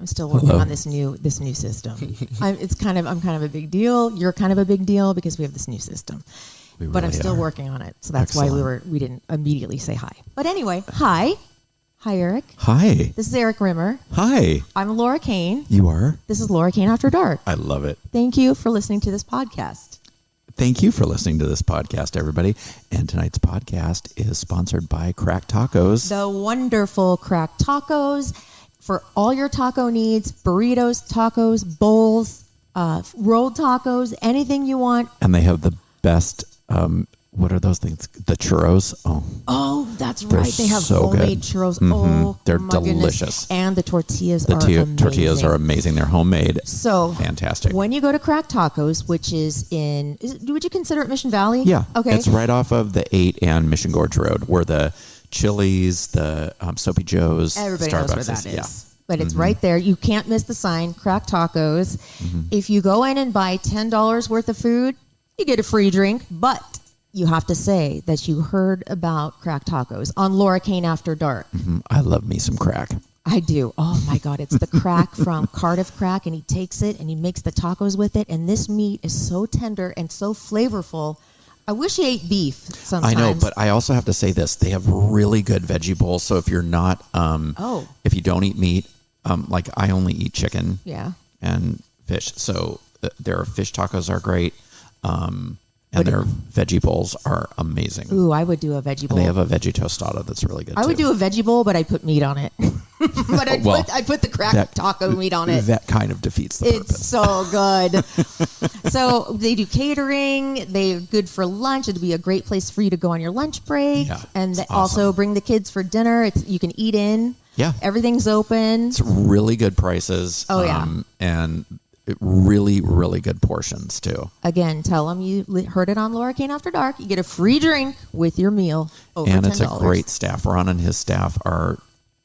I'm still working on this new system. I'm kind of a big deal. You're kind of a big deal because we have this new system. But I'm still working on it. So that's why we didn't immediately say hi. But anyway, hi. Hi, Eric. Hi. This is Eric Rimmer. Hi. I'm Laura Kane. You are? This is Laura Kane After Dark. I love it. Thank you for listening to this podcast. Thank you for listening to this podcast, everybody. And tonight's podcast is sponsored by Crack Tacos. The wonderful Crack Tacos for all your taco needs, burritos, tacos, bowls, rolled tacos, anything you want. And they have the best, what are those things? The churros. Oh, that's right. They have so homemade good. churros. Mm-hmm. Oh, they're my delicious. Goodness. And the tortillas are amazing. Tortillas are amazing. They're homemade. So fantastic. When you go to Crack Tacos, which is would you consider it Mission Valley? Yeah. Okay. It's right off of the 8 and Mission Gorge Road, where the Chili's, the Soapy Joe's, everybody Starbucks knows where that is. Yeah. But it's right there. You can't miss the sign, Crack Tacos. If you go in and buy $10 worth of food, you get a free drink, but you have to say that you heard about Crack Tacos on Laura Kane After Dark. I love me some crack. I do. Oh, my God. It's the crack from Cardiff Crack, and he takes it and he makes the tacos with it. And this meat is so tender and so flavorful. I wish he ate beef sometimes. I know, but I also have to say this. They have really good veggie bowls. So if you're not, if you don't eat meat, like I only eat chicken and fish. So their fish tacos are great. And their veggie bowls are amazing. Ooh, I would do a veggie bowl. And they have a veggie tostada that's really good, I would do a veggie bowl, but I put meat on it. But I put the crack taco meat on it. That kind of defeats the purpose. It's so good. So they do catering. They're good for lunch. It'd be a great place for you to go on your lunch break. Yeah, and also bring the kids for dinner. You can eat in. Yeah. Everything's open. It's really good prices. Oh, yeah. And really, really good portions, too. Again, tell them you heard it on Laura Kane After Dark. You get a free drink with your meal over $10. And it's a great staff. Ron and his staff are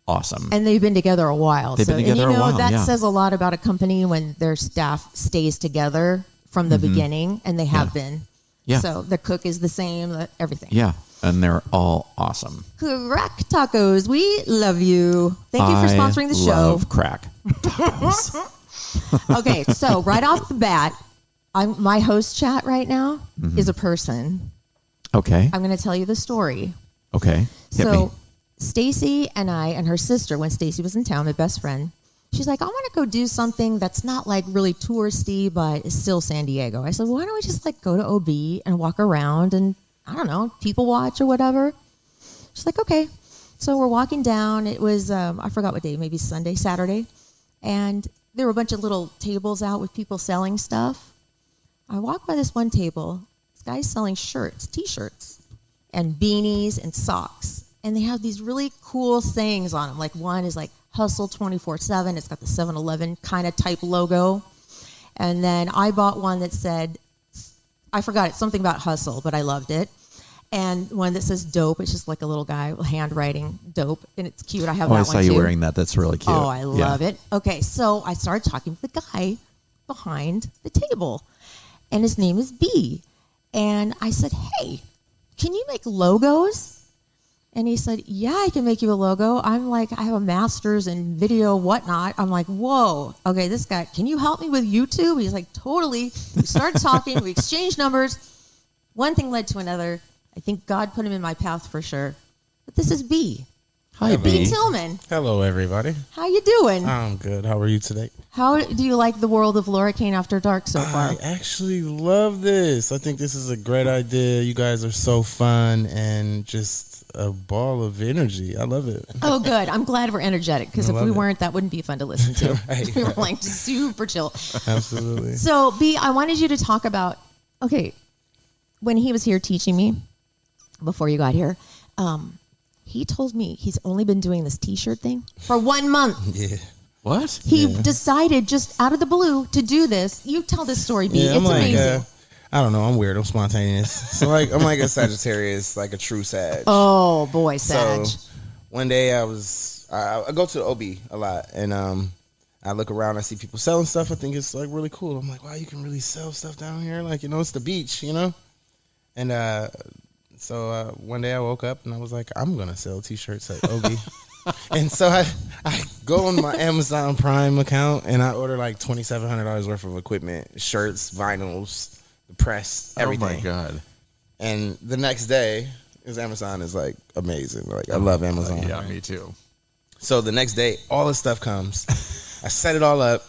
awesome. And they've been together a while. They've been together a while, that says a lot about a company when their staff stays together from the beginning, and they have been. Yeah. So the cook is the same, everything. Yeah. And they're all awesome. Crack Tacos, we love you. Thank you for sponsoring the show. I love Crack Tacos. Okay, so right off the bat, my host chat right now is a person. Okay. I'm going to tell you the story. Okay. Hit me. Stacy and I and her sister, when Stacy was in town, my best friend, she's like, I want to go do something that's not like really touristy, but it's still San Diego. I said, well, why don't we just like go to OB and walk around and, I don't know, people watch or whatever. She's like, okay. So we're walking down. It was, I forgot what day, maybe Sunday, Saturday. And there were a bunch of little tables out with people selling stuff. I walked by this one table. This guy's selling shirts, T-shirts, and beanies and socks. And they have these really cool sayings on them. Like one is like Hustle 24/7. It's got the 7-Eleven kind of type logo. And then I bought one that said, I forgot it, something about hustle, but I loved it. And one that says dope. It's just like a little guy handwriting dope, and it's cute. I have that one too. I saw you wearing that. That's really cute. Oh, I love it. Okay, so I started talking to the guy behind the table, and his name is Bee. And I said, hey, can you make logos? And he said, yeah, I can make you a logo. I'm like, I have a master's in video, whatnot. I'm like, whoa, okay, this guy, can you help me with YouTube? He's like, totally. We started talking. We exchanged numbers. One thing led to another. I think God put him in my path for sure. But this is Bee. Hi, Bee Tillman. Hello, everybody. How you doing? I'm good. How are you today? How do you like the world of Laura Kane After Dark so far? I actually love this. I think this is a great idea. You guys are so fun and just a ball of energy. I love it. Oh, good. I'm glad we're energetic, because if we weren't, that wouldn't be fun to listen to. Right, we were like super chill. Absolutely. So, Bee, I wanted you to talk about, okay, when he was here teaching me, before you got here, he told me he's only been doing this T-shirt thing for 1 month. Yeah. What? He decided just out of the blue to do this. You tell this story, Bee. Yeah, it's amazing. I don't know. I'm weird. I'm spontaneous. So I'm like a Sagittarius, like a true Sag. Oh boy, Sag. So one day I go to the OB a lot, and I look around. I see people selling stuff. I think it's like really cool. I'm like, wow, you can really sell stuff down here. Like, it's the beach, And so one day I woke up and I was like, I'm gonna sell T-shirts at OB. And so I go on my Amazon Prime account and I order like $2,700 worth of equipment, shirts, vinyls, the press, everything. Oh my God. And the next day, because Amazon is like amazing. Like I love Amazon. Yeah, me too. So the next day, all this stuff comes. I set it all up.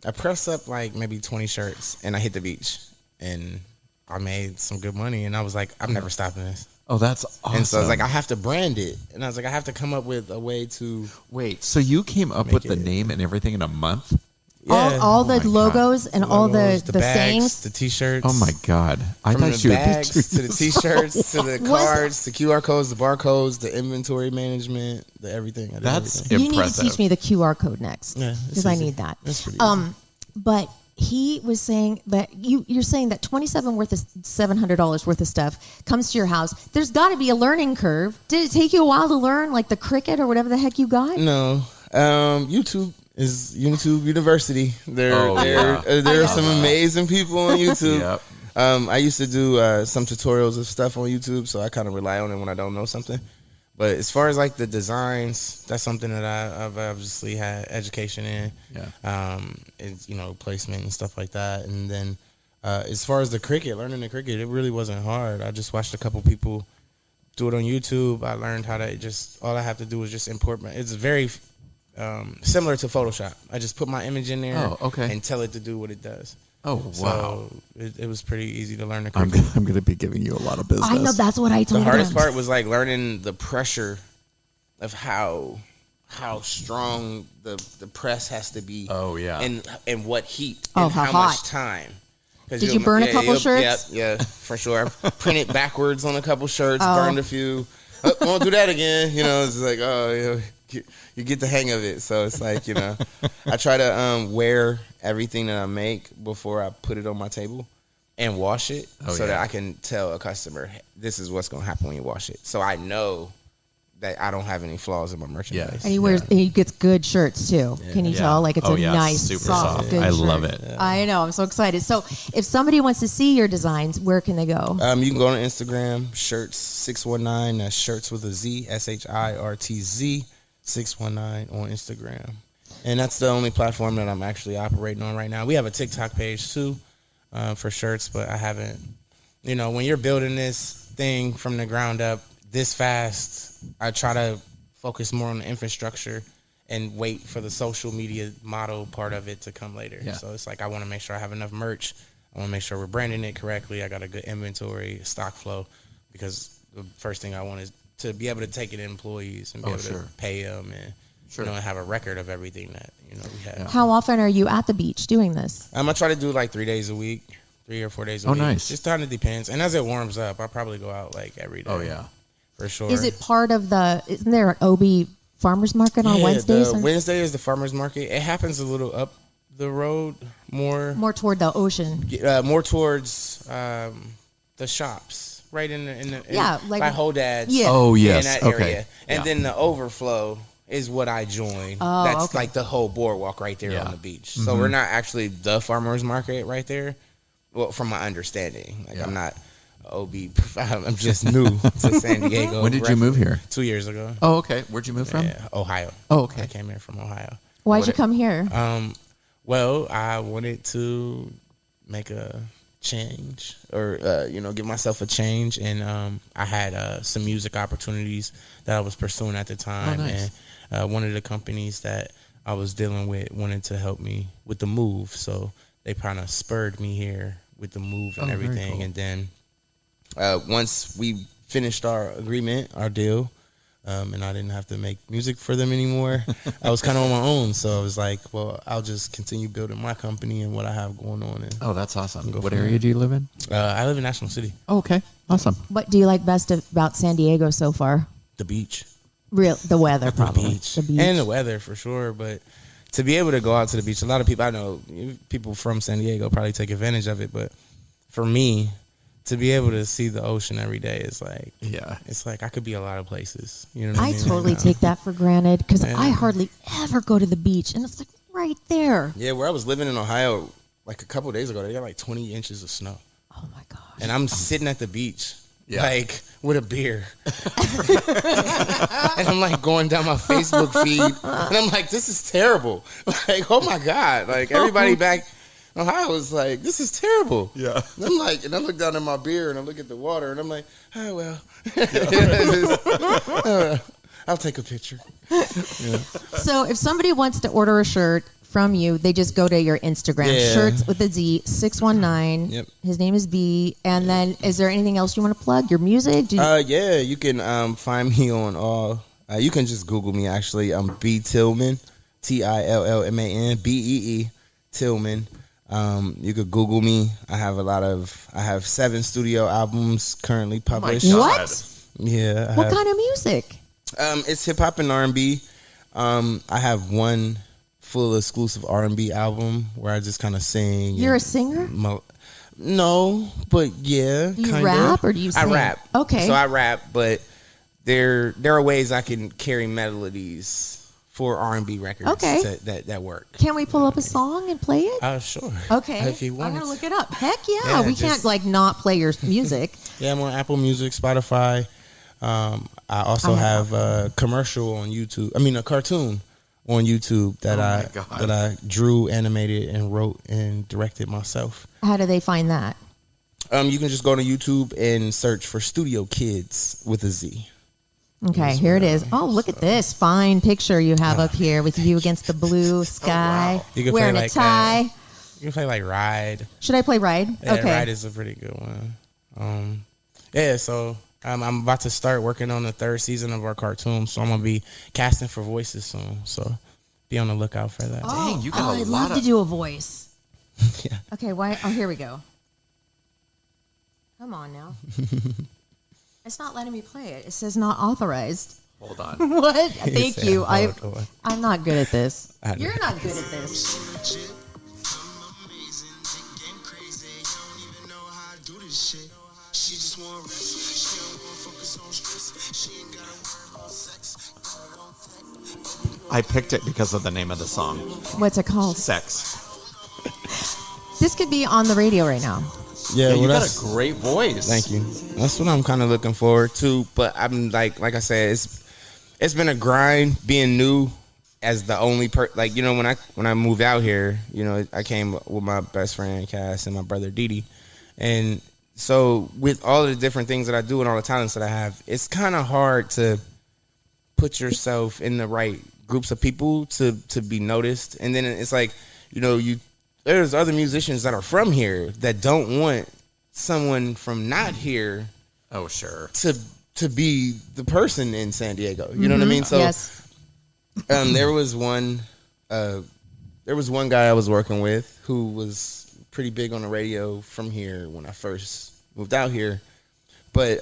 I press up like maybe 20 shirts and I hit the beach. And I made some good money. And I was like, I'm never stopping this. Oh, that's awesome. And so I was like, I have to brand it. And I was like, I have to come up with a way to. Wait, so you came up with the name and everything in a month? Yeah. All the logos and all the bags, sayings. the T-shirts. Oh my God! I From thought the you bags would to the T-shirts to the cards, the QR codes, the barcodes, the inventory management, the everything. I did That's everything. You need to teach me the QR code next. Yeah, because I need that. That's pretty easy. But he was saying that you're saying that $700 worth of stuff comes to your house. There's got to be a learning curve. Did it take you a while to learn, like the Cricut or whatever the heck you got? No, YouTube is YouTube University. There are some amazing people on YouTube. Yep. I used to do some tutorials of stuff on YouTube, so I kind of rely on it when I don't know something. But as far as like the designs, that's something that I've obviously had education in. Yeah. It's, placement and stuff like that. And then as far as learning the Cricut, it really wasn't hard. I just watched a couple people do it on YouTube. I learned how to all I have to do is just import it's very similar to Photoshop. I just put my image in there and tell it to do what it does. Oh, wow. So it was pretty easy to learn the Cricut. I'm going to be giving you a lot of business. I know, that's what I told him. The hardest part was like learning the pressure of how strong the press has to be. Oh, yeah. And what heat and how hot. much time. Did you burn a couple shirts? Yeah, for sure. I printed backwards on a couple shirts, burned a few. Won't do that again. It's like, you get the hang of it. So it's like, I try to wear everything that I make before I put it on my table and wash it that I can tell a customer, this is what's going to happen when you wash it. So I know that I don't have any flaws in my merchandise. And he gets good shirts too. Yeah. Can you tell? Like it's nice, super soft. Good I shirt. love it. Yeah. I know. I'm so excited. So if somebody wants to see your designs, where can they go? You can go on Instagram, shirts 619. That's shirts with a Z, SHIRTZ 619 on Instagram. And that's the only platform that I'm actually operating on right now. We have a TikTok page too for shirts, but I haven't. When you're building this thing from the ground up this fast, I try to focus more on the infrastructure and wait for the social media model part of it to come later. Yeah. So it's like I want to make sure I have enough merch. I want to make sure we're branding it correctly. I got a good inventory, stock flow, because the first thing I want is to be able to take it to employees and be able to pay them and and have a record of everything that we have. Yeah. How often are you at the beach doing this? I try to do like 3 days a week, 3 or 4 days a week. Oh, nice. Just kind of depends. And as it warms up, I'll probably go out like every day. Oh, yeah. For sure. Is it part of isn't there an OB farmer's market on Wednesdays? Wednesday is the farmer's market. It happens a little up the road more. More toward the ocean. More towards the shops. Right in like by Hodad's. Yeah. Oh, yes. In that area. And then the overflow is what I joined. Oh, that's like the whole boardwalk right there on the beach. Mm-hmm. So we're not actually the farmer's market right there. Well, from my understanding. I'm not OB. I'm just new to San Diego. When did you move here? 2 years ago. Oh, okay. Where'd you move from? Ohio. Oh, okay. I came here from Ohio. Why'd you come here? Well, I wanted to make a change or give myself a change, and I had some music opportunities that I was pursuing at the time. Oh, nice. And one of the companies that I was dealing with wanted to help me with the move, so they kind of spurred me here with the move and everything. Cool. And then once we finished our agreement, our deal, and I didn't have to make music for them anymore, I was kind of on my own. So I was like, well, I'll just continue building my company and what I have going on. And that's awesome. What area do you live in? I live in National City. Oh, okay. Awesome. What do you like best about San Diego so far? The beach. The weather, probably. The beach. And the weather, for sure. But to be able to go out to the beach, a lot of people, I know people from San Diego probably take advantage of it. But for me, to be able to see the ocean every day is like, it's like I could be a lot of places. You know what I mean? I totally take that for granted because I hardly ever go to the beach, and it's like right there. Yeah, where I was living in Ohio, like a couple of days ago, they got like 20 inches of snow. Oh my gosh! And I'm sitting at the beach, like with a beer. And I'm like going down my Facebook feed, and I'm like, this is terrible. Like, oh my God. Like, everybody back in Ohio was like, this is terrible. Yeah. And I'm like, and I look down at my beer and I look at the water and I'm like, oh, well. I'll take a picture. Yeah. So if somebody wants to order a shirt from you, they just go to your Instagram, Shirts with a Z 619. Yep. His name is B. And then is there anything else you want to plug? Your music? Yeah, you can find me on all. You can just Google me, actually. I'm Bee Tillman, Tillman, Bee Tillman. You could Google me. I have 7 studio albums currently published. Oh what? Yeah. What kind of music? It's hip hop and R&B. I have one full exclusive R&B album where I just kind of sing. You're a singer? No, but yeah. Do you rap or do you sing? I rap. Okay. So I rap, but there are ways I can carry melodies for R&B records that work. Can we pull up a song and play it? Sure. Okay. If you want. I'm going to look it up. Heck yeah. We can't like not play your music. Yeah, I'm on Apple Music, Spotify. I also have a commercial on YouTube. I mean, a cartoon on YouTube that I drew, animated, and wrote and directed myself. How do they find that? You can just go to YouTube and search for Studio Kids with a Z. Okay, here it is. Oh, look at this fine picture you have up here with you against the blue sky, You can wearing play a tie. You can play like Ride. Should I play Ride? Yeah, okay. Ride is a pretty good one. So I'm about to start working on the 3rd season of our cartoon, so I'm going to be casting for voices soon. So be on the lookout for that. Dang, you got a I'd lot love to do a voice. Yeah. Okay, why? Oh, here we go. Come on now. It's not letting me play it. It says not authorized. Hold on. What? Thank you. Hold I'm not good at this. I know. You're not good at this. I picked it because of the name of the song. What's it called? Sex. This could be on the radio right now. Yeah, You got a great voice. Thank you. That's what I'm kind of looking forward to. But I'm like I said, it's been a grind being new as the only when I moved out here, I came with my best friend Cass and my brother Didi, and so with all the different things that I do and all the talents that I have, it's kind of hard to put yourself in the right groups of people to be noticed. And then it's like, there's other musicians that are from here that don't want someone from not here. Oh, sure. To be the person in San Diego. You know what I mean? So Yes. there was one guy I was working with who was pretty big on the radio from here when I first moved out here. But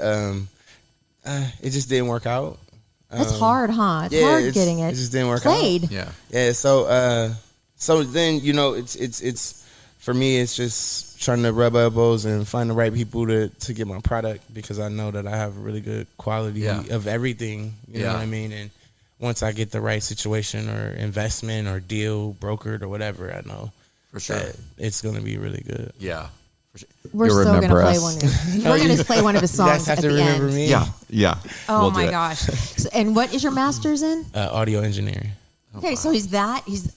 it just didn't work out. That's hard, huh? It's hard getting it. It just didn't work played. out. Yeah. Yeah. So then it's for me. It's just trying to rub elbows and find the right people to get my product, because I know that I have a really good quality of everything. You know what I mean? And once I get the right situation or investment or deal brokered or whatever, I know For sure. that it's going to be really good. Yeah. For sure. We're You'll still going to remember play us. one. We're going to play one of his You guys songs have at to the remember end. me. Yeah. Oh We'll do my it. gosh! And what is your master's in? Audio engineering. Okay, so he's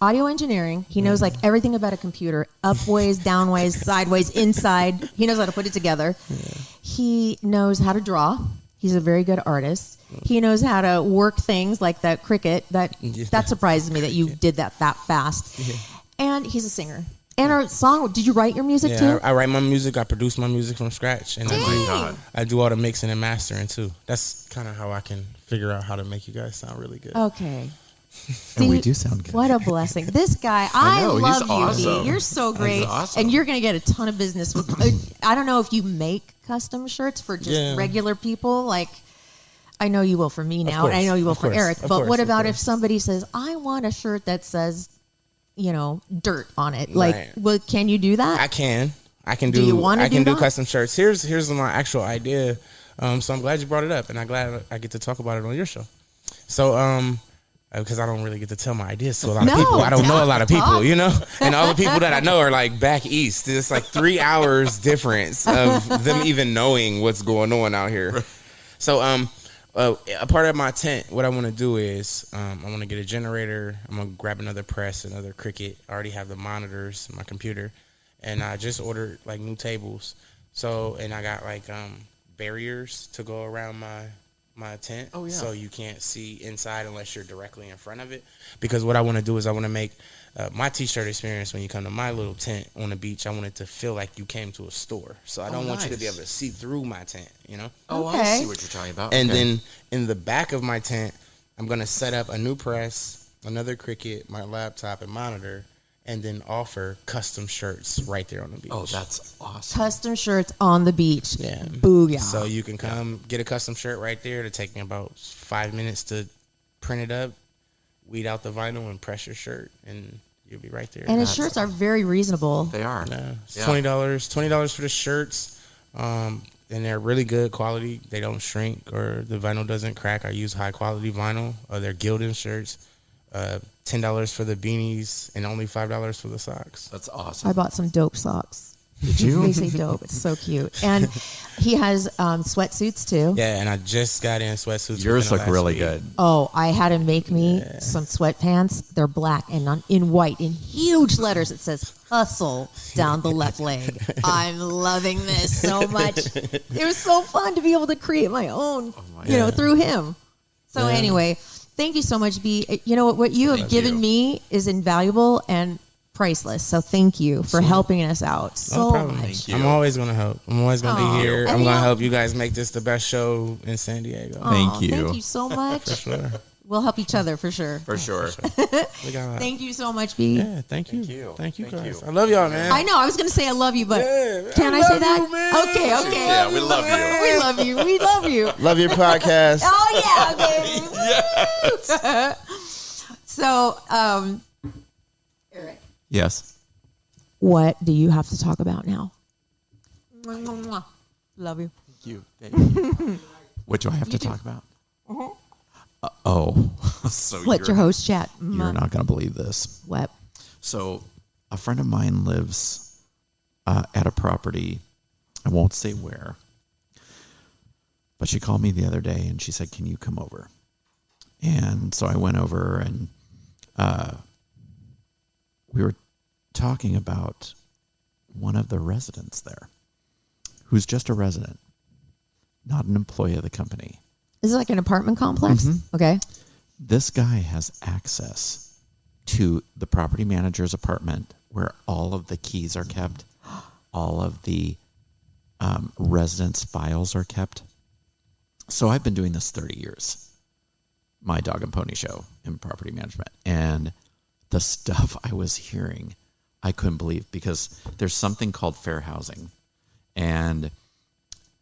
audio engineering. He knows like everything about a computer, upways, downways, sideways, inside. He knows how to put it together. Yeah. He knows how to draw. He's a very good artist. He knows how to work things like that Cricut. That surprises me that you did that fast. Yeah. And he's a singer. And our song, did you write your music too? I write my music. I produce my music from scratch, and I do all the mixing and mastering too. That's kind of how I can figure out how to make you guys sound really good. Okay. And we do sound good. What a blessing. This guy, I know, love he's you, awesome. Dee. You're so great. He's awesome. And you're going to get a ton of business. I don't know if you make custom shirts for just regular people. Like, I know you will for me now, and I know you will for Eric. But what about if somebody says, I want a shirt that says, dirt on it? Like, well, can you do that? I can. I can do. Do you want to do that? custom shirts. Here's my actual idea. So I'm glad you brought it up, and I'm glad I get to talk about it on your show. So because I don't really get to tell my ideas to a lot of people. I don't know a lot of people, you know? And all the people that I know are like back east. It's like 3 hours difference of them even knowing what's going on out here. So a part of my tent, what I want to do is I want to get a generator. I'm going to grab another press, another Cricut. I already have the monitors in my computer. And I just ordered like new tables. So, and I got like barriers to go around my tent. Oh, yeah. So you can't see inside unless you're directly in front of it. Because what I want to do is I want to make my t-shirt experience when you come to my little tent on the beach. I want it to feel like you came to a store. So I don't want you to be able to see through my tent, you know? Oh, okay. I see what you're talking about. And then in the back of my tent, I'm going to set up a new press, another Cricut, my laptop and monitor, and then offer custom shirts right there on the beach. Oh, that's awesome. Custom shirts on the beach. Yeah. Booyah. So you can come get a custom shirt right there. It'll take me about 5 minutes to print it up, weed out the vinyl, and press your shirt, and you'll be right there. And the shirts are very reasonable. They are. Yeah. It's $20 for the shirts. And they're really good quality. They don't shrink or the vinyl doesn't crack. I use high quality vinyl. They're Gildan shirts. $10 for the beanies and only $5 for the socks. That's awesome. I bought some dope socks. Did you? They say dope. It's so cute. And he has sweatsuits too. Yeah, and I just got in sweatsuits. Yours look really good. Oh, I had him make me some sweatpants. They're black and in white in huge letters. It says "hustle" down the left leg. I'm loving this so much. It was so fun to be able to create my own, through him. So anyway, thank you so much, Bee. You know what you have given me is invaluable and priceless. So thank you for helping us out so much. I'm always going to help. I'm always going to be here. I'm going to help you guys make this the best show in San Diego. Thank you. Thank you so much. For sure. We'll help each other for sure. For sure. Thank you so much, Bee. Yeah, thank you. Thank you guys. I love y'all, man. I know. I was going to say I love you, but can I say that? You, Okay. Yeah, we love you. We love you. We love you. Love your podcast. Oh, yeah. Okay. Yes. So, Eric. Yes. What do you have to talk about now? Love you. Thank you. What do I have to talk about? So Let your host chat. You're not going to believe this. What? So a friend of mine lives at a property. I won't say where. But she called me the other day and she said, "Can you come over?" And so I went over and we were talking about one of the residents there who's just a resident, not an employee of the company. Is it like an apartment complex? Mm-hmm. Okay. This guy has access to the property manager's apartment where all of the keys are kept, all of the residents' files are kept. So I've been doing this 30 years, my dog and pony show in property management. And the stuff I was hearing, I couldn't believe, because there's something called fair housing. And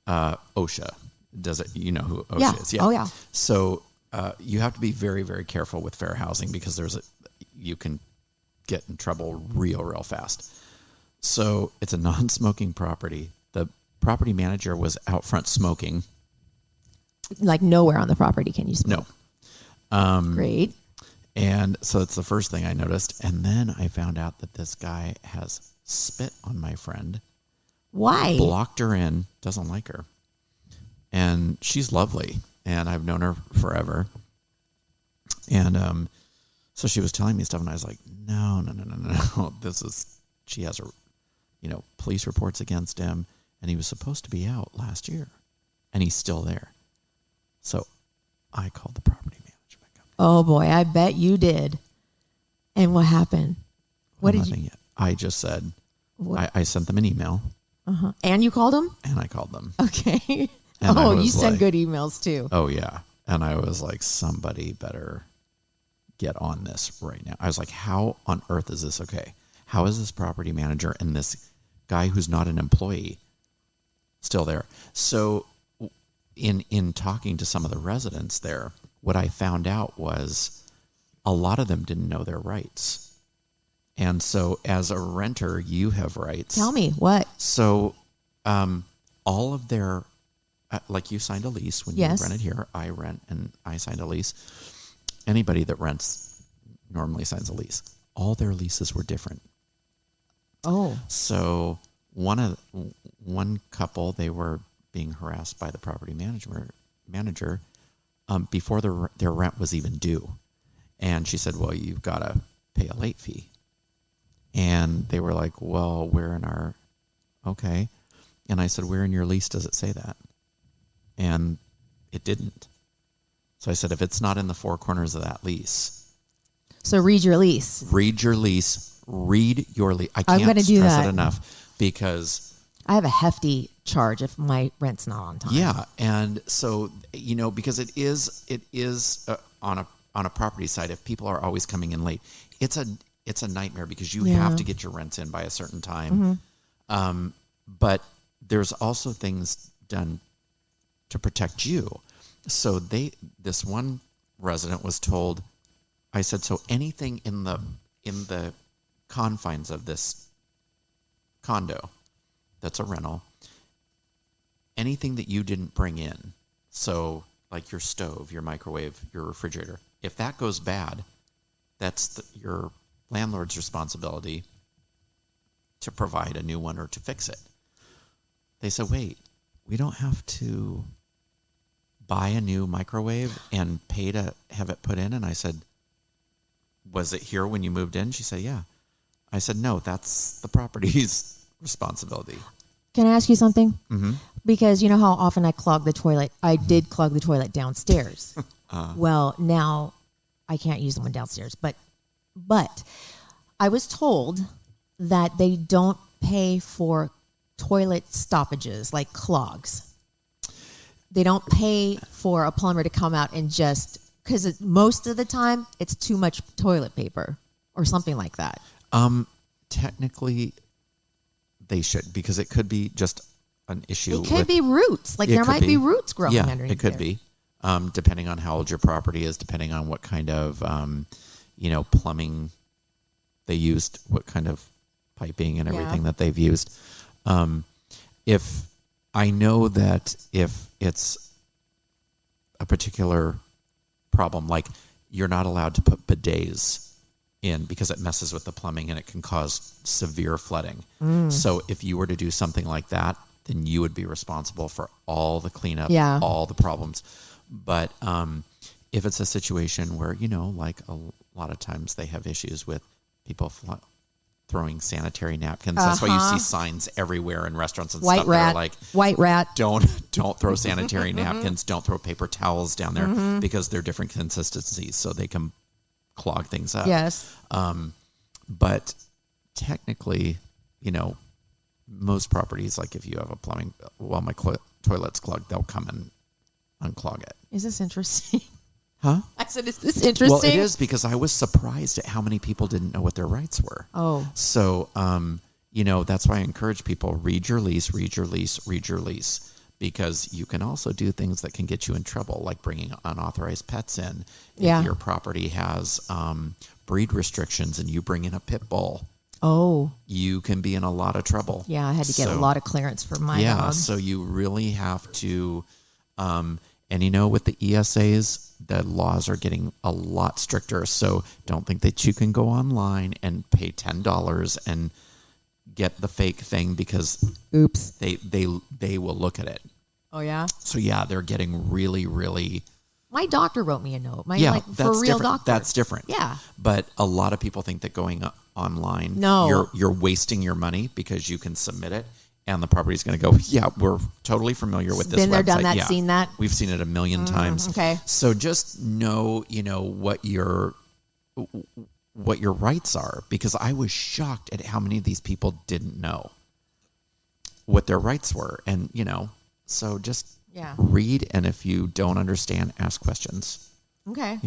OSHA does it. You know who OSHA is. Yeah. Oh, yeah. So you have to be very, very careful with fair housing because you can get in trouble real fast. So it's a non-smoking property. The property manager was out front smoking. Like nowhere on the property can you smoke? No. Great. And so it's the first thing I noticed. And then I found out that this guy has spit on my friend. Why? Blocked her in, doesn't like her. And she's lovely, and I've known her forever. And so she was telling me stuff, and I was like, no. She has police reports against him, and he was supposed to be out last year, and he's still there. So I called the property management company. Oh, boy, I bet you did. And what happened? Yet. I just said, I sent them an email. Uh-huh. And you called them? And I called them. Okay. And you send good emails too. Oh, yeah. And I was like, somebody better get on this right now. I was like, how on earth is this okay? How is this property manager and this guy who's not an employee still there? So in talking to some of the residents there, what I found out was a lot of them didn't know their rights. And so as a renter, you have rights. Tell me, what? So all of their... like you signed a lease when you rented here. I rent and I signed a lease. anybody that rents normally signs a lease. All their leases were different. Oh. So one couple, they were being harassed by the property manager before their rent was even due. And she said, well, you've got to pay a late fee. And they were like, well, we're in our, okay. And I said, where in your lease does it say that? And it didn't. So I said, if it's not in the four corners of that lease. So read your lease. Read your lease. Read your lease. I I'm can't gonna do stress that. it enough because I have a hefty charge if my rent's not on time. yeah. And so, because it is on a property side, if people are always coming in late, it's a nightmare because you have to get your rents in by a certain time. Mm-hmm. But there's also things done to protect you. So this one resident was told, I said, so anything in the confines of this condo that's a rental, anything that you didn't bring in, so like your stove, your microwave, your refrigerator, if that goes bad, that's your landlord's responsibility to provide a new one or to fix it. They said, wait, we don't have to buy a new microwave and pay to have it put in? And I said, was it here when you moved in? She said, yeah. I said, no, that's the property's responsibility. Can I ask you something? Mm-hmm. Because you know how often I clog the toilet? I did clog the toilet downstairs. Well, now I can't use the one downstairs. But I was told that they don't pay for toilet stoppages like clogs. They don't pay for a plumber to come out and just, because most of the time it's too much toilet paper or something like that. Technically, they should, because it could be just an issue. It could be roots. Like there might be roots growing underneath. Yeah, it could be. Depending on how old your property is, depending on what kind of, plumbing they used, what kind of piping and everything that they've used. If I know that if it's a particular problem, like you're not allowed to put bidets in because it messes with the plumbing and it can cause severe flooding. So if you were to do something like that, then you would be responsible for all the cleanup, all the problems. But if it's a situation where, like a lot of times they have issues with people throwing sanitary napkins. That's why you see signs everywhere in restaurants and stuff that are like, white rat. Don't throw sanitary napkins. Don't throw paper towels down there because they're different consistencies, so they can clog things up. Yes. But technically, most properties, like if you have a plumbing, well, my toilet's clogged, they'll come and unclog it. Is this interesting? Huh? I said, is this interesting? Well, it is, because I was surprised at how many people didn't know what their rights were. Oh. So, that's why I encourage people, read your lease, because you can also do things that can get you in trouble, like bringing unauthorized pets in. If your property has breed restrictions and you bring in a pit bull, you can be in a lot of trouble. Yeah, I had to get a lot of clearance for my dog. So you really have to, with the ESAs, the laws are getting a lot stricter. So don't think that you can go online and pay $10 and get the fake thing, because they will look at it. Oh yeah. So yeah, they're getting really, really. My doctor wrote me a note. That's for real different. doctor. That's different. Yeah. But a lot of people think that going online, you're wasting your money because you can submit it. And the property's going to go, yeah, we're totally familiar with this website. Been there, done that, seen that. We've seen it a million times. Okay. So just know, what your rights are, because I was shocked at how many of these people didn't know what their rights were. And, so just read. And if you don't understand, ask questions. Okay.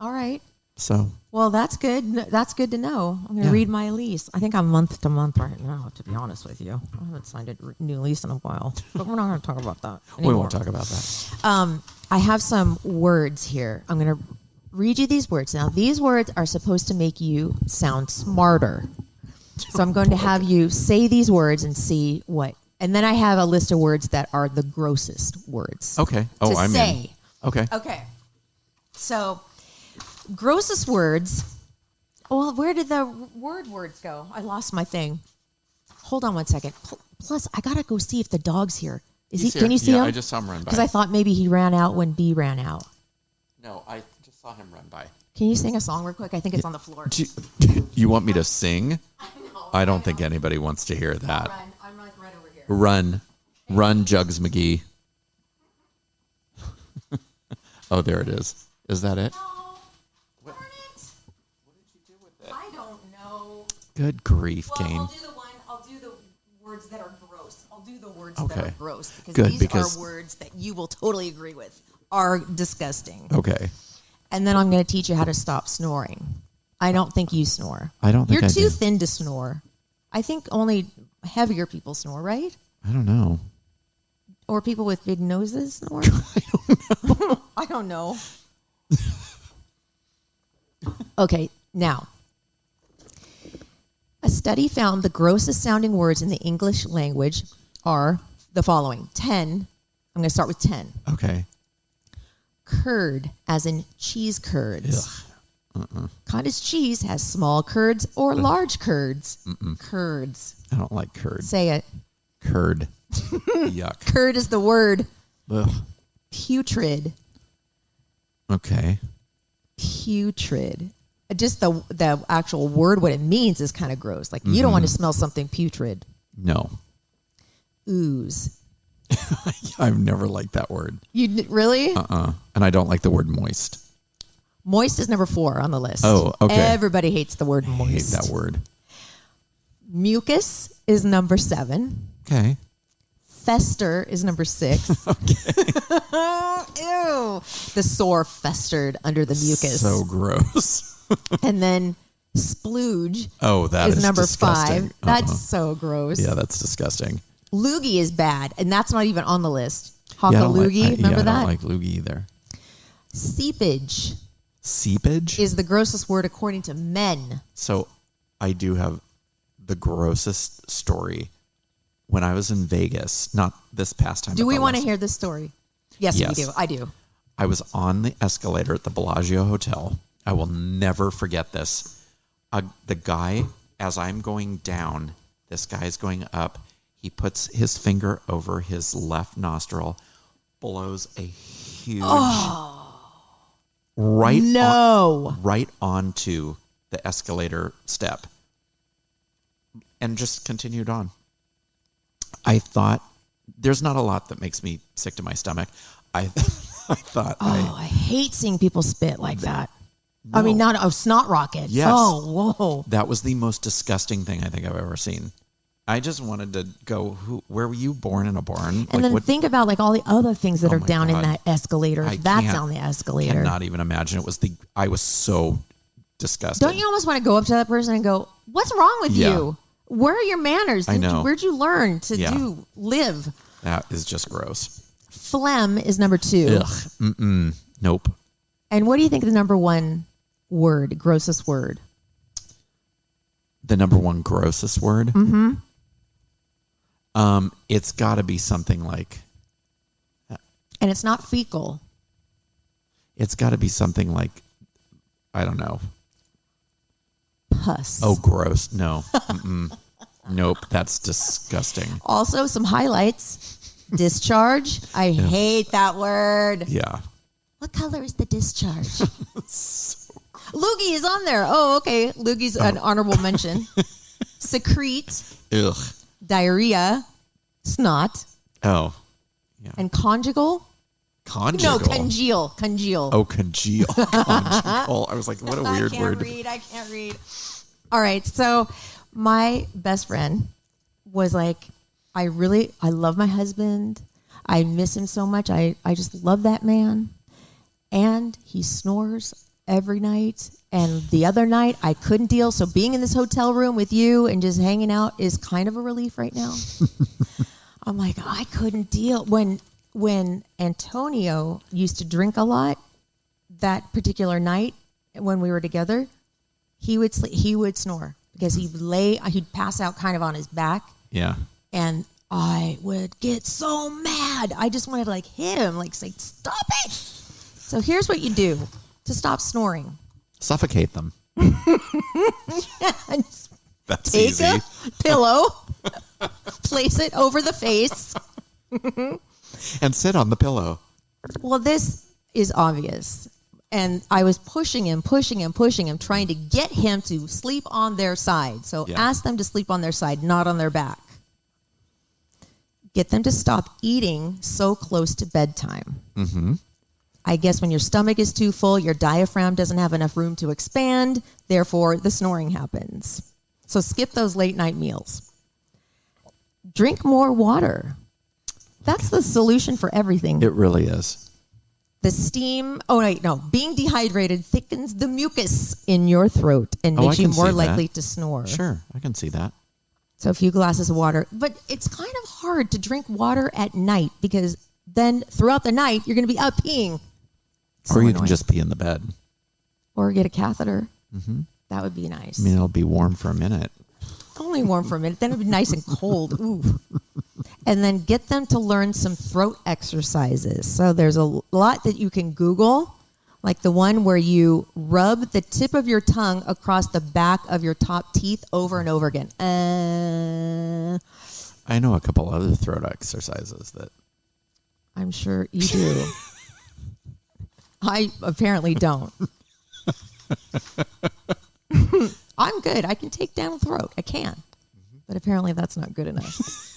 All right. So. Well, that's good. That's good to know. I'm going to read my lease. I think I'm month to month right now, to be honest with you. I haven't signed a new lease in a while, but we're not going to talk about that anymore. We won't talk about that. I have some words here. I'm going to read you these words. Now, these words are supposed to make you sound smarter. So I'm going to have you say these words and see what. And then I have a list of words that are the grossest words. Okay. Oh, I'm in. say. Okay. Okay. So grossest words. Well, where did the words go? I lost my thing. Hold on one second. Plus, I gotta go see if the dog's here. Is he? Can you see him? I just saw him run by. Because I thought maybe he ran out when Bee ran out. No, I just saw him run by. Can you sing a song real quick? I think it's on the floor. You want me to sing? I don't think anybody wants to hear that. Run. I'm like right over here. Run, Jugs McGee. Oh, there it is. Is that it? No. Darn it. What did you do with it? I don't know. Good grief, Well, Kane. I'll do the words that are gross. I'll do the words Okay. that are gross. Good, these because- are words that you will totally agree with. Are disgusting. Okay. And then I'm going to teach you how to stop snoring. I don't think you snore. I don't think You're I too do. thin to snore. I think only heavier people snore, right? I don't know. Or people with big noses snore? I don't know. Okay, now. A study found the grossest sounding words in the English language are the following. 10. I'm going to start with 10. Okay. Curd, as in cheese curds. Cottage cheese has small curds or large curds. Curds. I don't like curd. Say it. Curd. Yuck. Curd is the word. Ugh. Putrid. Okay. Putrid. Just the actual word, what it means is kind of gross. Like, you don't want to smell something putrid. No. Ooze. I've never liked that word. You really? And I don't like the word moist. Moist is number 4 on the list. Oh, okay. Everybody hates the word I hate moist. that word. Mucus is number 7. Okay. Fester is number 6. Ew. The sore festered under the mucus. So gross. And then splooge That is is number disgusting. 5. That's so gross. Yeah, that's disgusting. Loogie is bad, and that's not even on the list. Yeah, I don't Hockaloogie, like, remember I that? don't like loogie either. Seepage Seepage? is the grossest word according to men. So I do have the grossest story. When I was in Vegas, not this past time. Do we want to last- hear this story? Yes, Yes. we do. I do. I was on the escalator at the Bellagio Hotel. I will never forget this. The guy, as I'm going down, this guy is going up. He puts his finger over his left nostril, blows a huge right onto the escalator step, and just continued on. I thought, there's not a lot that makes me sick to my stomach. I thought, I hate seeing people spit like that. No. I mean, not a snot rocket. Yes. Oh, whoa. That was the most disgusting thing I think I've ever seen. I just wanted to go, where were you born in a barn? And then think about like all the other things that Oh are my down in God. that escalator. I That's can't- on the escalator. cannot even imagine. I was so disgusted. Don't you almost want to go up to that person and go, "What's wrong with Yeah. you? Where are your manners? I know. Where'd you learn to Yeah. live?" That is just gross. Phlegm is number 2. Ugh. Nope. And what do you think the number 1 word, grossest word? The number 1 grossest word? Mm-hmm. It's got to be something like, And it's not fecal. it's got to be something like, I don't know. Pus. Oh, gross. No. Nope. That's disgusting. Also, some highlights. Discharge. I hate that word. Yeah. What color is the discharge? Loogie is on there. Oh, okay. Loogie's an honorable mention. Secrete, Ugh. diarrhea, snot, Oh. Yeah. and conjugal. Conjugal. No, congeal. Congeal. Oh, congeal. Conjugal. I was like, what a weird word. I can't read. All right. So my best friend was like, I love my husband. I miss him so much. I just love that man. And he snores every night. And the other night I couldn't deal. So being in this hotel room with you and just hanging out is kind of a relief right now. I'm like, I couldn't deal. When Antonio used to drink a lot, that particular night when we were together, he would snore because he'd pass out kind of on his back. Yeah. And I would get so mad. I just wanted to like hit him, like say, stop it. So here's what you do to stop snoring. Suffocate them. That's Take easy. a pillow, place it over the face. And sit on the pillow. Well, this is obvious. And I was pushing him, trying to get him to sleep on their side. So ask them to sleep on their side, not on their back. Get them to stop eating so close to bedtime. Mm-hmm. I guess when your stomach is too full, your diaphragm doesn't have enough room to expand. Therefore, the snoring happens. So skip those late night meals. Drink more water. That's the solution for everything. It really is. The steam, being dehydrated thickens the mucus in your throat and makes you more likely to snore. Sure, I can see that. So a few glasses of water. But it's kind of hard to drink water at night because then throughout the night, you're going to be up peeing. Or you can just pee in the bed. Or get a catheter. Mm-hmm. That would be nice. I mean, it'll be warm for a minute. Only warm for a minute. Then it'd be nice and cold. Ooh. And then get them to learn some throat exercises. So there's a lot that you can Google, like the one where you rub the tip of your tongue across the back of your top teeth over and over again. I know a couple other throat exercises that. I'm sure you do. I apparently don't. I'm good. I can take down the throat. I can. But apparently that's not good enough.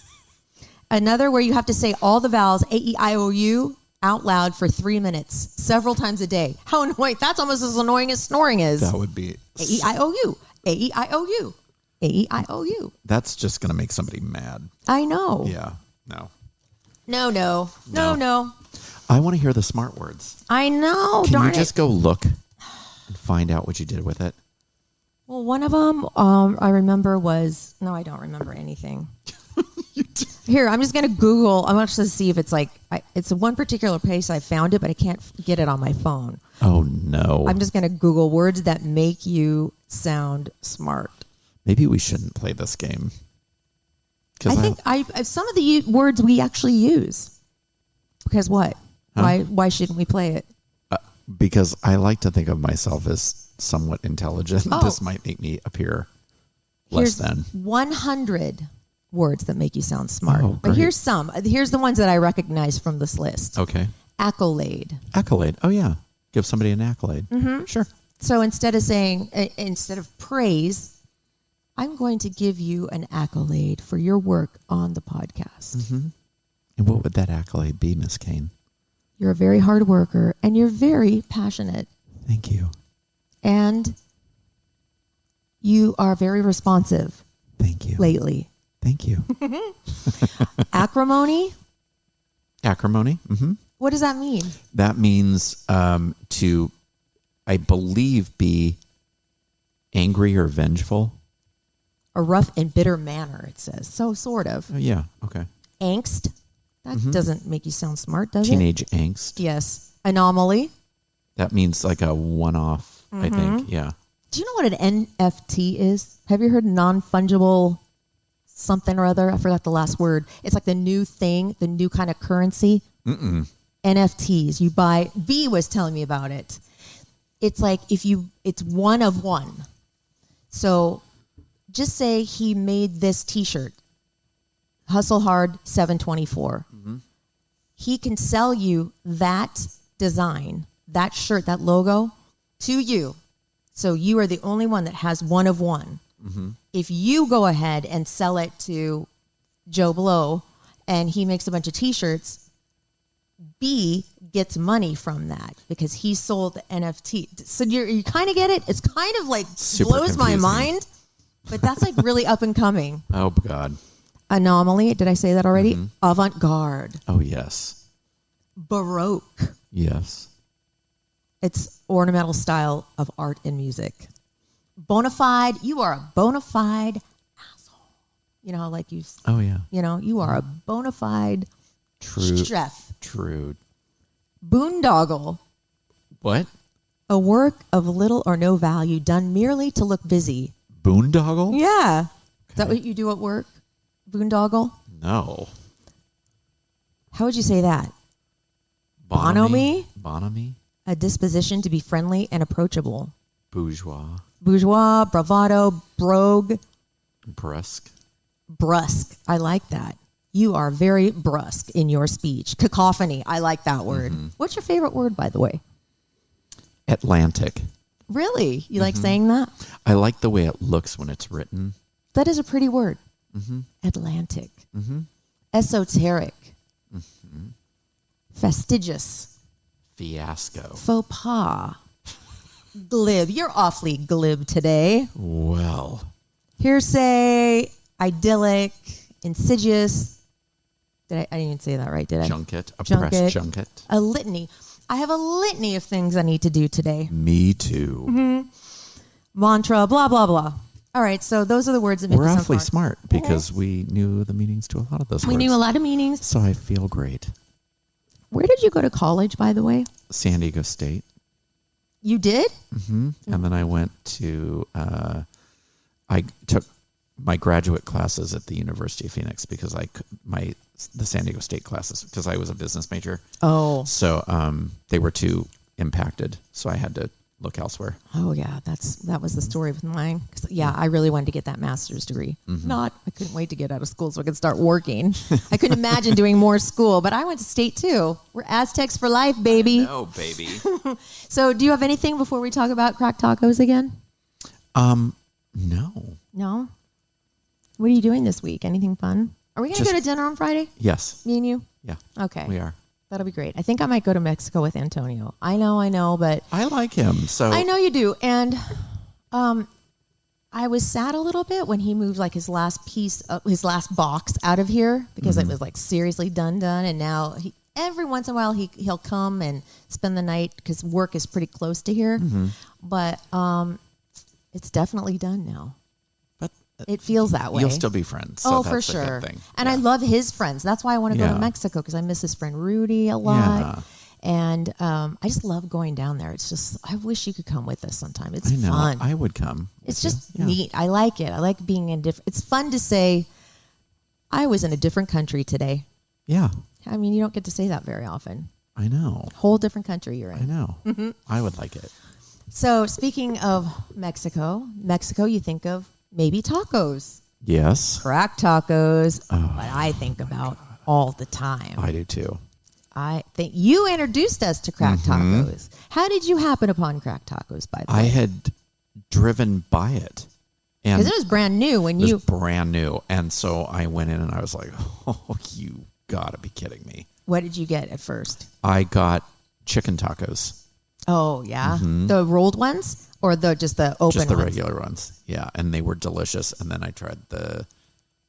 Another where you have to say all the vowels, A-E-I-O-U, out loud for 3 minutes, several times a day. How annoying. That's almost as annoying as snoring is. That would be. A-E-I-O-U, A-E-I-O-U, A-E-I-O-U. That's just going to make somebody mad. I know. Yeah. No. No. I want to hear the smart words. I know. Can you just go look and find out what you did with it? Well, one of them I remember was, no, I don't remember anything. Here, I'm just going to Google. I want to see if it's it's one particular place I found it, but I can't get it on my phone. Oh, no. I'm just going to Google words that make you sound smart. Maybe we shouldn't play this game. I think some of the words we actually use. Because what? Huh? Why shouldn't we play it? Because I like to think of myself as somewhat intelligent. Oh. This might make me appear less than. 100 words that make you sound smart. Oh, but here's some. Here's the ones that I recognize from this list. Okay. Accolade. Accolade. Oh, yeah. Give somebody an accolade. Mm-hmm. Sure. So instead of praise, I'm going to give you an accolade for your work on the podcast. Mm-hmm. And what would that accolade be, Miss Kane? You're a very hard worker, and you're very passionate. Thank you. And you are very responsive. Thank you. Lately. Thank you. Acrimony? Acrimony? Mm-hmm. What does that mean? That means to, I believe, be angry or vengeful. A rough and bitter manner, it says. So, sort of. Yeah, okay. Angst? That doesn't make you sound smart, does Teenage it? Angst. Yes. Anomaly. That means like a one-off, I think. Yeah. Do you know what an NFT is? Have you heard non-fungible something or other? I forgot the last word. It's like the new thing, the new kind of currency. Mm-mm. NFTs. You buy. Bee was telling me about it. It's like it's one of one. So just say he made this T-shirt. Hustle Hard 724. Mm-hmm. He can sell you that design, that shirt, that logo to you. So you are the only one that has one of one. Mm-hmm. If you go ahead and sell it to Joe Blow and he makes a bunch of T-shirts, B gets money from that because he sold the NFT. So you kind of get it? It's kind of like super blows confusing. my mind, but that's like really up and coming. Oh, God. Anomaly. Did I say that already? Mm-hmm. Avant-garde. Oh, yes. Baroque. Yes. It's ornamental style of art and music. Bona fide. You are a bona fide asshole. You know how like you... Oh, yeah. You know, you are a bona fide chef. True. Boondoggle. What? A work of little or no value done merely to look busy. Boondoggle? Yeah. Okay. Is that what you do at work? Boondoggle? No. How would you say that? Bonhomie? Bonhomie? Bonhomie? A disposition to be friendly and approachable. Bourgeois. Bourgeois, bravado, brogue. Brusque. Brusque. I like that. You are very brusque in your speech. Cacophony. I like that word. What's your favorite word, by the way? Atlantic. Really? You like saying that? I like the way it looks when it's written. That is a pretty word. Atlantic. Esoteric. Fastidious. Fiasco. Faux pas. Glib. You're awfully glib today. Well. Hearsay. Idyllic. Insidious. I didn't even say that right, did I? Junket. A press junket. A litany. I have a litany of things I need to do today. Me too. Mantra, blah, blah, blah. All right, so those are the words that make We're us awfully smart because we knew the meanings to a lot of those words. We knew a lot of meanings. So I feel great. Where did you go to college, by the way? San Diego State. You did? And then I went to, I took my graduate classes at the University of Phoenix because the San Diego State classes, because I was a business major. Oh. So they were too impacted. So I had to look elsewhere. Oh, yeah. That was the story with mine. I really wanted to get that master's degree. I couldn't wait to get out of school so I could start working. I couldn't imagine doing more school, but I went to state too. We're Aztecs for life, baby. No, baby. So do you have anything before we talk about crack tacos again? No. No? What are you doing this week? Anything fun? Are we going to go to dinner on Friday? Yes. Me and you? Yeah. Okay. We are. That'll be great. I think I might go to Mexico with Antonio. I know, but I like him. So I know you do. And I was sad a little bit when he moved like his last box out of here because it was like seriously done. And now every once in a while he'll come and spend the night because work is pretty close to here. But it's definitely done now. It feels that way. You'll still be friends. So for that's sure. A good thing. And I love his friends. That's why I want to go to Mexico because I miss his friend Rudy a lot. Yeah. And I just love going down there. It's just, I wish you could come with us sometime. It's I know. fun. I would come. It's just neat. I like it. I like being in different. It's fun to say, I was in a different country today. Yeah. I mean, you don't get to say that very often. I know. Whole different country you're in. I know. I would like it. So speaking of Mexico, you think of maybe tacos. Yes. Crack tacos, what I think about all the time. I do too. I think you introduced us to crack tacos. How did you happen upon crack tacos, by the way? I had driven by it. Because it was brand new when It was brand new. And so I went in and I was like, oh, you gotta be kidding me. What did you get at first? I got chicken tacos. Oh, yeah? The rolled ones? Or just the open ones? Just the regular ones, yeah. And they were delicious. And then I tried the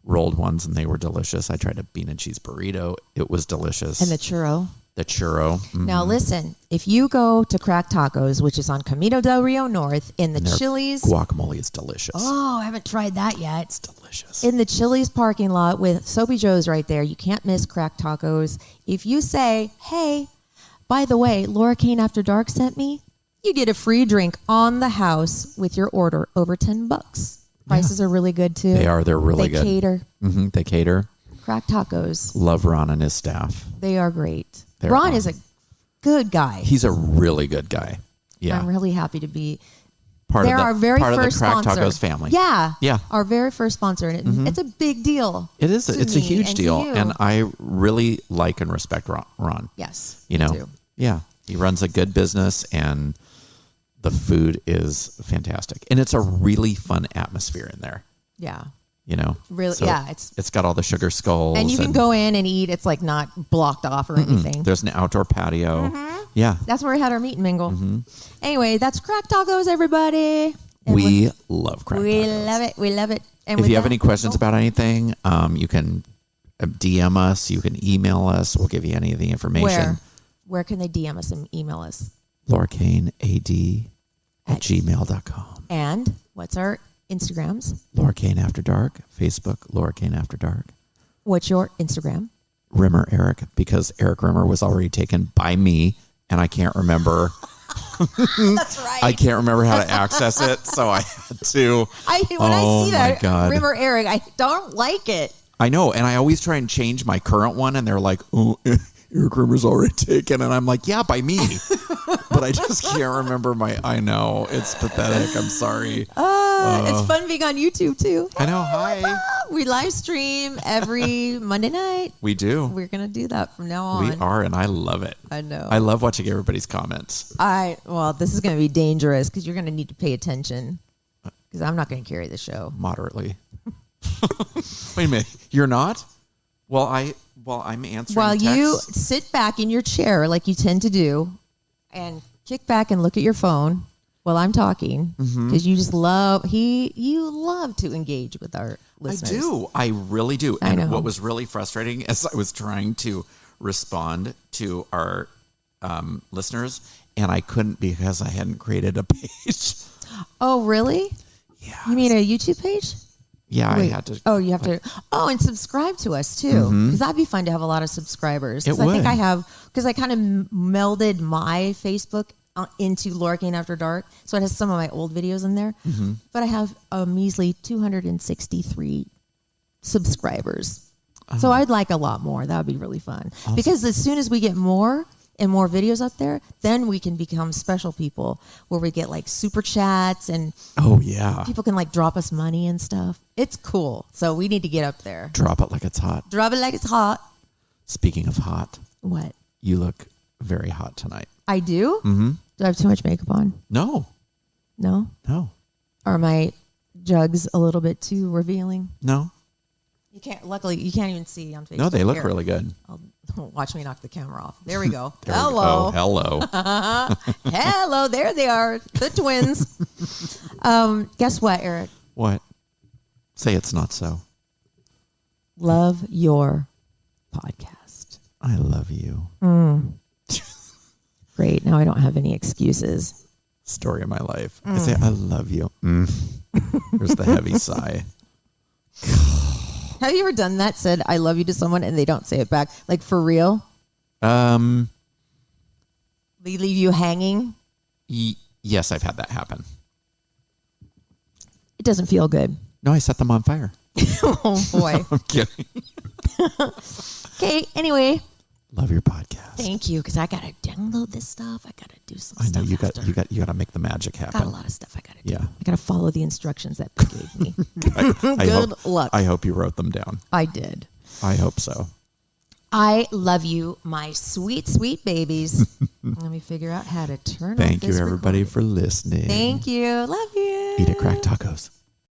rolled ones, and they were delicious. I tried a bean and cheese burrito. It was delicious. And the churro? The churro. Now, listen. If you go to Crack Tacos, which is on Camino del Rio North, in the Chili's... guacamole is delicious. Oh, I haven't tried that yet. It's delicious. In the Chili's parking lot with Soapy Joe's right there. You can't miss Crack Tacos. If you say, hey, by the way, Laura Kane After Dark sent me... You get a free drink on the house with your order over $10. Prices are really good too. They are. They're really good. They cater. They cater. Crack Tacos. Love Ron and his staff. They are great. Ron is a good guy. He's a really good guy. Yeah. I'm really happy to be part of the Crack sponsor. Tacos family. Yeah. Yeah. Our very first sponsor. And it's a big deal. It is. It's a huge deal. You. And I really like and respect Ron. Yes. You know? Me too. Yeah. He runs a good business and the food is fantastic. And it's a really fun atmosphere in there. Yeah. You know? Really, so yeah. It's got all the sugar skulls. And you can go in and eat. It's like not blocked off or anything. There's an outdoor patio. Yeah. That's where we had our meet and mingle. Anyway, that's Crack Tacos, everybody. And we love Crack We Tacos. love it. We love it. And if you have any questions about anything, you can DM us. You can email us. We'll give you any of the information. Where can they DM us and email us? LauraKaneAD@gmail.com. And what's our Instagrams? Laura Kane After Dark. Facebook, Laura Kane After Dark. What's your Instagram? Rimmer Eric, because Eric Rimmer was already taken by me, and I can't remember. That's right. I can't remember how to access it, so I had to. I see that, God. Rimmer Eric, I don't like it. I know, and I always try and change my current one, and they're like, "Oh, Eric Rimmer's already taken. And I'm like, yeah, by me. But I just can't remember I know. It's pathetic. I'm sorry. It's fun being on YouTube, too. I know. Hi. We live stream every Monday night. We do. We're going to do that from now on. We are, and I love it. I know. I love watching everybody's comments. Well, this is going to be dangerous because you're going to need to pay attention because I'm not going to carry the show. Moderately. Wait a minute. You're not? Well, I'm answering While texts. you sit back in your chair like you tend to do and kick back and look at your phone while I'm talking because you just love to engage with our listeners. I do. I really do. I And know. what was really frustrating is I was trying to respond to our listeners, and I couldn't because I hadn't created a page. Oh, really? Yeah. You mean a YouTube page? Yeah, Wait. I had to. Oh, you have to. Oh, and subscribe to us too, because that'd be fun to have a lot of subscribers. 'Cause It I think would. I have, because I kind of melded my Facebook into Lorking After Dark, so it has some of my old videos in there. But I have a measly 263 subscribers, so I'd like a lot more. That would be really fun because as soon as we get more and more videos up there, then we can become special people where we get like super chats and Oh, yeah. people can like drop us money and stuff. It's cool. So we need to get up there. Drop it like it's hot. Drop it like it's hot. Speaking of hot, What? you look very hot tonight. I do? Mm-hmm. Do I have too much makeup on? No. No? No. Are my jugs a little bit too revealing? No. You can't. Luckily, you can't even see on Facebook. No, they look Here. really good. Watch me knock the camera off. There we go. There we go. Hello. Oh, hello. Hello. There they are. The twins. Guess what, Eric? What? Say it's not so. Love your podcast. I love you. Great. Now I don't have any excuses. Story of my life. I say I love you. There's the heavy sigh. Have you ever done that? Said I love you to someone and they don't say it back, like for real? They leave you hanging. Yes, I've had that happen. It doesn't feel good. No, I set them on fire. Oh boy. I'm kidding. Okay. Anyway, Love your podcast. thank you, because I gotta download this stuff. I gotta do some. I know stuff you after. got to make the magic happen. Got a lot of stuff I gotta do. Yeah. I gotta follow the instructions that they gave me. I Good hope, luck. I hope you wrote them down. I did. I hope so. I love you, my sweet, sweet babies. Let me figure out how to turn. Thank off you, this everybody, recording. for listening. Thank you. Love you. Eat at Crack Tacos.